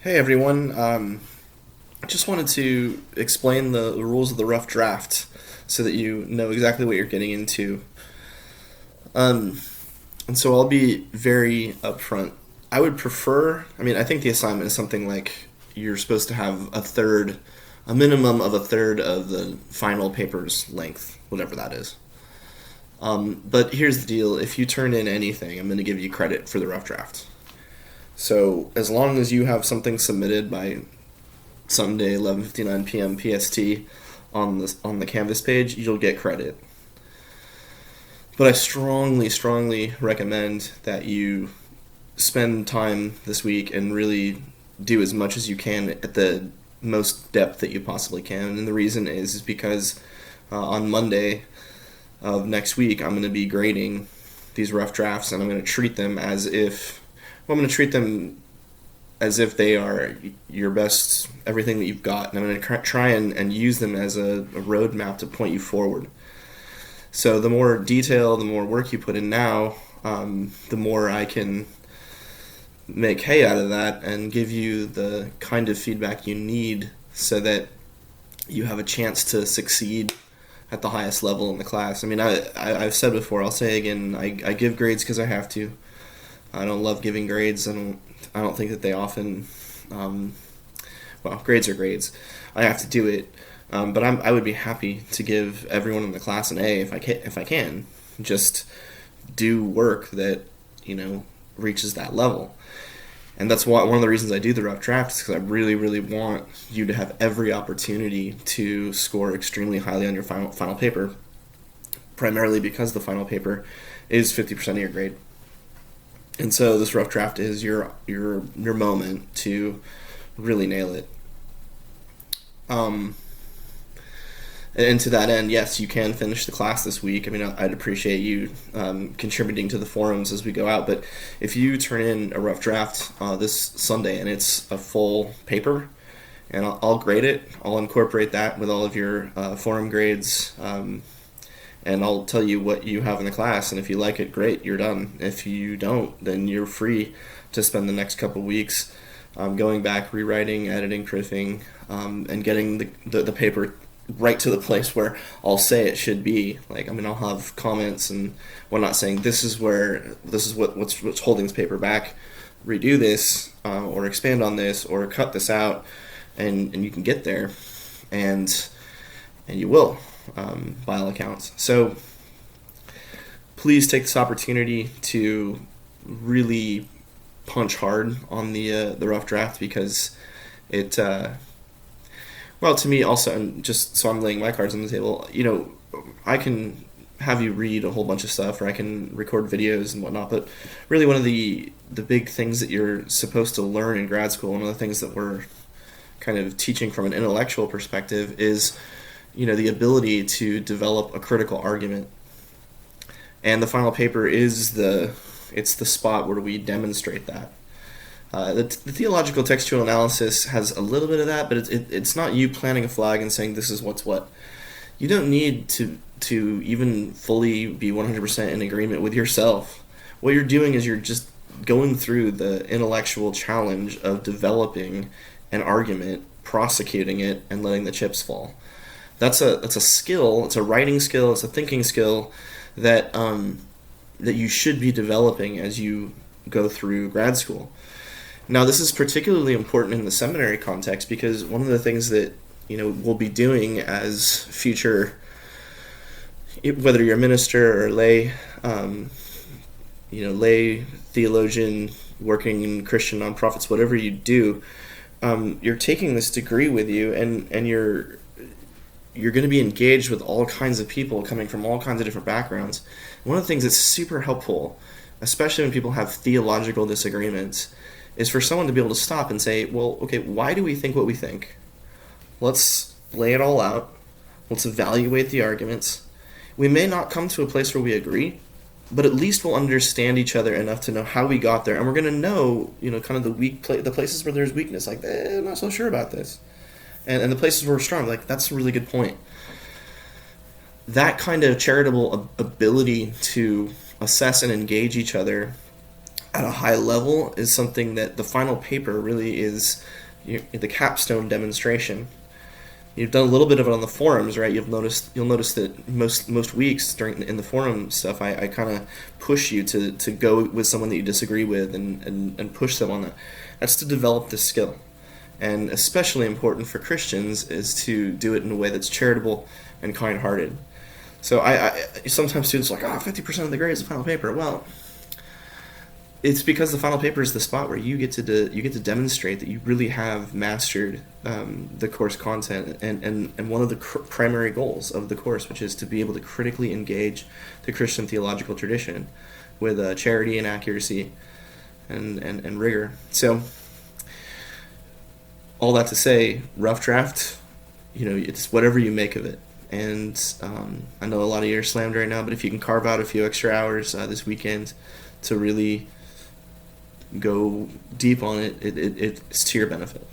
Hey everyone, I just wanted to explain the rules of the rough draft so that you know exactly what you're getting into. Um, and so I'll be very upfront. I think the assignment is something like you're supposed to have a minimum of a third of the final paper's length, whatever that is. But here's the deal: if you turn in anything, I'm going to give you credit for the rough draft. So as long as you have something submitted by Sunday, 11:59 p.m. PST on the Canvas page, you'll get credit. But I strongly, strongly recommend that you spend time this week and really do as much as you can at the most depth that you possibly can. And the reason is because on Monday of next week, I'm going to be grading these rough drafts, and I'm going to treat them as if I'm going to treat them as if they are your best, everything that you've got. And I'm going to try and use them as a roadmap to point you forward. So the more detail, the more work you put in now, the more I can make hay out of that and give you the kind of feedback you need so that you have a chance to succeed at the highest level in the class. I mean, I've said before, I'll say again, I give grades because I have to. I don't love giving grades. I don't think that they often. Um, well, grades are grades. I have to do it, but I would be happy to give everyone in the class an A if I can. If I can, just do work that reaches that level, and that's one of the reasons I do the rough draft is because I really, really want you to have every opportunity to score extremely highly on your final paper. Primarily because the final paper is 50% of your grade. And so this rough draft is your moment to really nail it. Um, and to that end, yes, you can finish the class this week. I mean, I'd appreciate you contributing to the forums as we go out. But if you turn in a rough draft this Sunday and it's a full paper, and I'll grade it, I'll incorporate that with all of your forum grades. And I'll tell you what you have in the class, and if you like it, great, you're done. If you don't, then you're free to spend the next couple weeks going back, rewriting, editing, proofing, and getting the paper right to the place where I'll say it should be. Like, I mean, I'll have comments and whatnot saying this is what's holding this paper back. Redo this, or expand on this, or cut this out, and you can get there, and you will. By all accounts. So please take this opportunity to really punch hard on the rough draft because it, well, to me also, and just so I'm laying my cards on the table, I can have you read a whole bunch of stuff or I can record videos and whatnot, but really one of the big things that you're supposed to learn in grad school, one of the things that we're kind of teaching from an intellectual perspective is the ability to develop a critical argument. And the final paper is it's the spot where we demonstrate that. The theological textual analysis has a little bit of that, but it's not you planting a flag and saying this is what's what. You don't need to even fully be 100% in agreement with yourself. What you're doing is you're just going through the intellectual challenge of developing an argument, prosecuting it, and letting the chips fall. That's a skill. It's a writing skill. It's a thinking skill that that you should be developing as you go through grad school. Now, this is particularly important in the seminary context because one of the things that we'll be doing as future, whether you're a minister or lay, lay theologian working in Christian nonprofits, whatever you do, you're taking this degree with you, and you're going to be engaged with all kinds of people coming from all kinds of different backgrounds. One of the things that's super helpful, especially when people have theological disagreements, is for someone to be able to stop and say, well, okay, why do we think what we think? Let's lay it all out. Let's evaluate the arguments. We may not come to a place where we agree, but at least we'll understand each other enough to know how we got there. And we're going to know, kind of the places where there's weakness, like, I'm not so sure about this. And the places where we're strong, like, that's a really good point. That kind of charitable ability to assess and engage each other at a high level is something that the final paper really is the capstone demonstration. You've done a little bit of it on the forums, right? You'll notice that most weeks during in the forum stuff, I kind of push you to go with someone that you disagree with and push them on that. That's to develop this skill, and especially important for Christians is to do it in a way that's charitable and kind-hearted. So I sometimes students are like, 50% of the grade is the final paper. Well, it's because the final paper is the spot where you get to demonstrate that you really have mastered the course content and one of the primary goals of the course, which is to be able to critically engage the Christian theological tradition with charity and accuracy and rigor. So all that to say, rough draft, it's whatever you make of it. And I know a lot of you are slammed right now, but if you can carve out a few extra hours this weekend to really go deep on it, it's to your benefit.